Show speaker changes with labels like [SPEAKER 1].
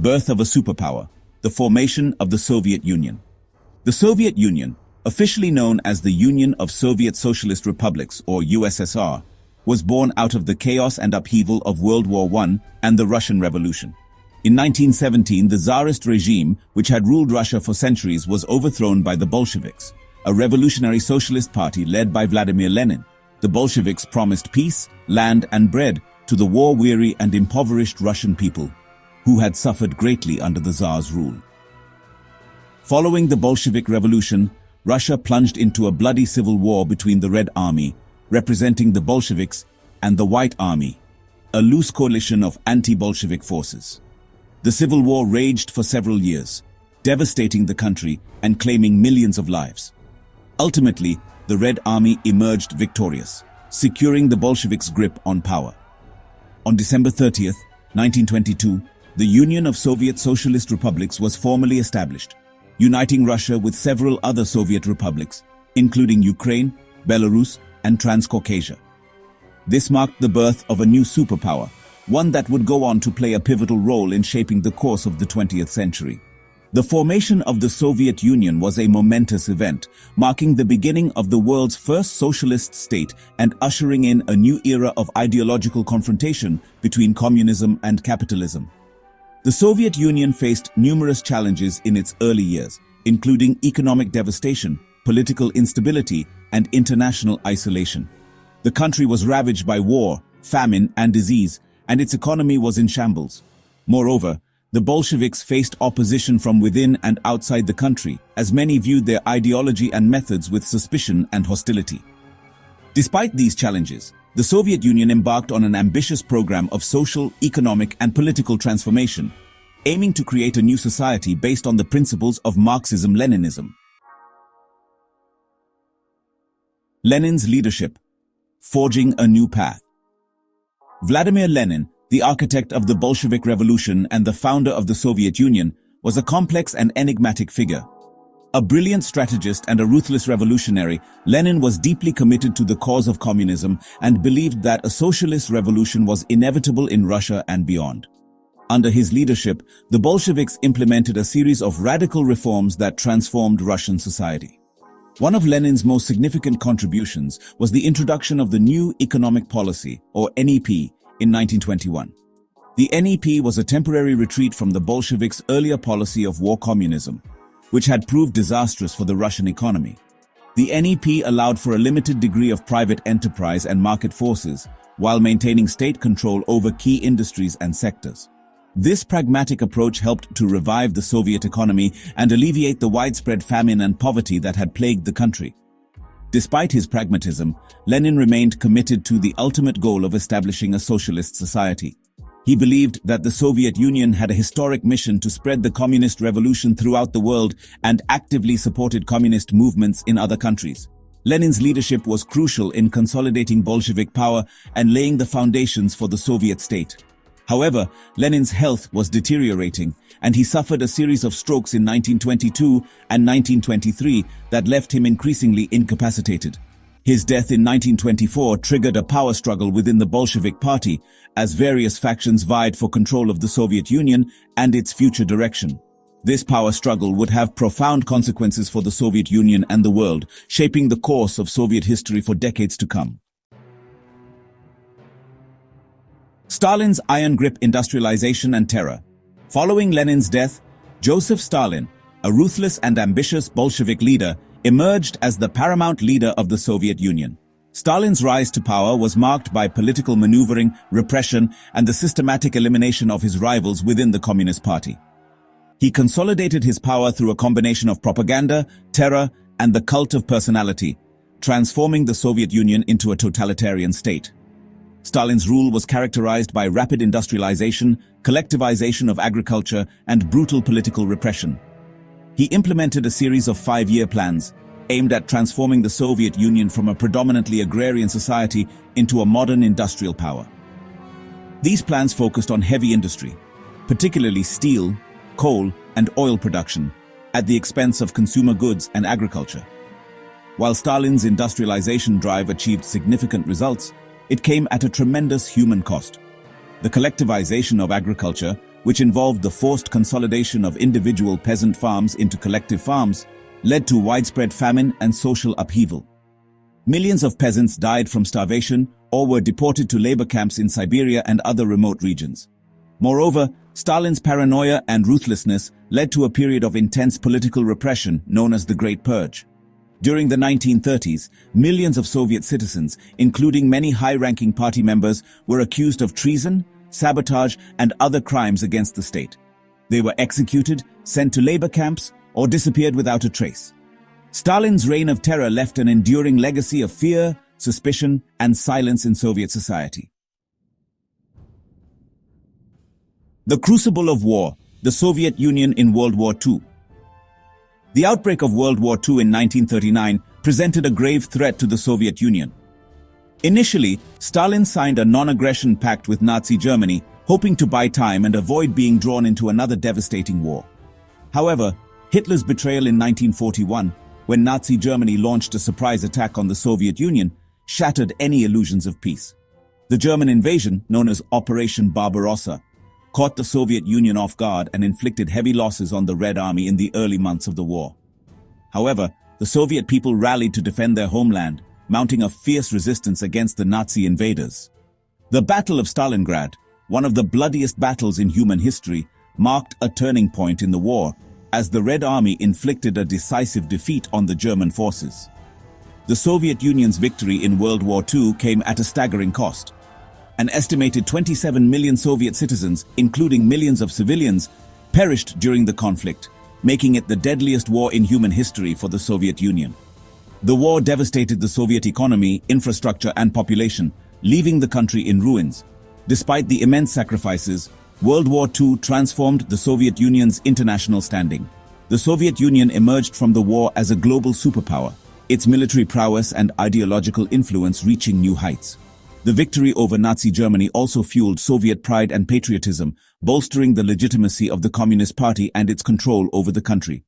[SPEAKER 1] Birth of a superpower. The formation of the Soviet Union. The Soviet Union, officially known as the Union of Soviet Socialist Republics, or USSR, was born out of the chaos and upheaval of World War I and the Russian Revolution. In 1917, the Tsarist regime, which had ruled Russia for centuries, was overthrown by the Bolsheviks, a revolutionary socialist party led by Vladimir Lenin. The Bolsheviks promised peace, land, and bread to the war-weary and impoverished Russian people, who had suffered greatly under the Tsar's rule. Following the Bolshevik Revolution, Russia plunged into a bloody civil war between the Red Army, representing the Bolsheviks, and the White Army, a loose coalition of anti-Bolshevik forces. The civil war raged for several years, devastating the country and claiming millions of lives. Ultimately, the Red Army emerged victorious, securing the Bolsheviks' grip on power. On December 30th, 1922, the Union of Soviet Socialist Republics was formally established, uniting Russia with several other Soviet republics, including Ukraine, Belarus, and Transcaucasia. This marked the birth of a new superpower, one that would go on to play a pivotal role in shaping the course of the 20th century. The formation of the Soviet Union was a momentous event, marking the beginning of the world's first socialist state and ushering in a new era of ideological confrontation between communism and capitalism. The Soviet Union faced numerous challenges in its early years, including economic devastation, political instability, and international isolation. The country was ravaged by war, famine, and disease, and its economy was in shambles. Moreover, the Bolsheviks faced opposition from within and outside the country, as many viewed their ideology and methods with suspicion and hostility. Despite these challenges, the Soviet Union embarked on an ambitious program of social, economic, and political transformation, aiming to create a new society based on the principles of Marxism-Leninism. Lenin's leadership, forging a new path. Vladimir Lenin, the architect of the Bolshevik Revolution and the founder of the Soviet Union, was a complex and enigmatic figure. A brilliant strategist and a ruthless revolutionary, Lenin was deeply committed to the cause of communism and believed that a socialist revolution was inevitable in Russia and beyond. Under his leadership, the Bolsheviks implemented a series of radical reforms that transformed Russian society. One of Lenin's most significant contributions was the introduction of the New Economic Policy, or NEP, in 1921. The NEP was a temporary retreat from the Bolsheviks' earlier policy of war communism, which had proved disastrous for the Russian economy. The NEP allowed for a limited degree of private enterprise and market forces, while maintaining state control over key industries and sectors. This pragmatic approach helped to revive the Soviet economy and alleviate the widespread famine and poverty that had plagued the country. Despite his pragmatism, Lenin remained committed to the ultimate goal of establishing a socialist society. He believed that the Soviet Union had a historic mission to spread the communist revolution throughout the world and actively supported communist movements in other countries. Lenin's leadership was crucial in consolidating Bolshevik power and laying the foundations for the Soviet state. However, Lenin's health was deteriorating, and he suffered a series of strokes in 1922 and 1923 that left him increasingly incapacitated. His death in 1924 triggered a power struggle within the Bolshevik Party, as various factions vied for control of the Soviet Union and its future direction. This power struggle would have profound consequences for the Soviet Union and the world, shaping the course of Soviet history for decades to come. Stalin's iron grip, industrialization and terror. Following Lenin's death, Joseph Stalin, a ruthless and ambitious Bolshevik leader, emerged as the paramount leader of the Soviet Union. Stalin's rise to power was marked by political maneuvering, repression, and the systematic elimination of his rivals within the Communist Party. He consolidated his power through a combination of propaganda, terror, and the cult of personality, transforming the Soviet Union into a totalitarian state. Stalin's rule was characterized by rapid industrialization, collectivization of agriculture, and brutal political repression. He implemented a series of 5-year plans aimed at transforming the Soviet Union from a predominantly agrarian society into a modern industrial power. These plans focused on heavy industry, particularly steel, coal, and oil production, at the expense of consumer goods and agriculture. While Stalin's industrialization drive achieved significant results, it came at a tremendous human cost. The collectivization of agriculture, which involved the forced consolidation of individual peasant farms into collective farms, led to widespread famine and social upheaval. Millions of peasants died from starvation or were deported to labor camps in Siberia and other remote regions. Moreover, Stalin's paranoia and ruthlessness led to a period of intense political repression known as the Great Purge. During the 1930s, millions of Soviet citizens, including many high-ranking party members, were accused of treason, sabotage, and other crimes against the state. They were executed, sent to labor camps, or disappeared without a trace. Stalin's reign of terror left an enduring legacy of fear, suspicion, and silence in Soviet society. The crucible of war, the Soviet Union in World War II. The outbreak of World War II in 1939 presented a grave threat to the Soviet Union. Initially, Stalin signed a non-aggression pact with Nazi Germany, hoping to buy time and avoid being drawn into another devastating war. However, Hitler's betrayal in 1941, when Nazi Germany launched a surprise attack on the Soviet Union, shattered any illusions of peace. The German invasion, known as Operation Barbarossa, caught the Soviet Union off guard and inflicted heavy losses on the Red Army in the early months of the war. However, the Soviet people rallied to defend their homeland, mounting a fierce resistance against the Nazi invaders. The Battle of Stalingrad, one of the bloodiest battles in human history, marked a turning point in the war, as the Red Army inflicted a decisive defeat on the German forces. The Soviet Union's victory in World War II came at a staggering cost. An estimated 27 million Soviet citizens, including millions of civilians, perished during the conflict, making it the deadliest war in human history for the Soviet Union. The war devastated the Soviet economy, infrastructure, and population, leaving the country in ruins. Despite the immense sacrifices, World War II transformed the Soviet Union's international standing. The Soviet Union emerged from the war as a global superpower, its military prowess and ideological influence reaching new heights. The victory over Nazi Germany also fueled Soviet pride and patriotism, bolstering the legitimacy of the Communist Party and its control over the country.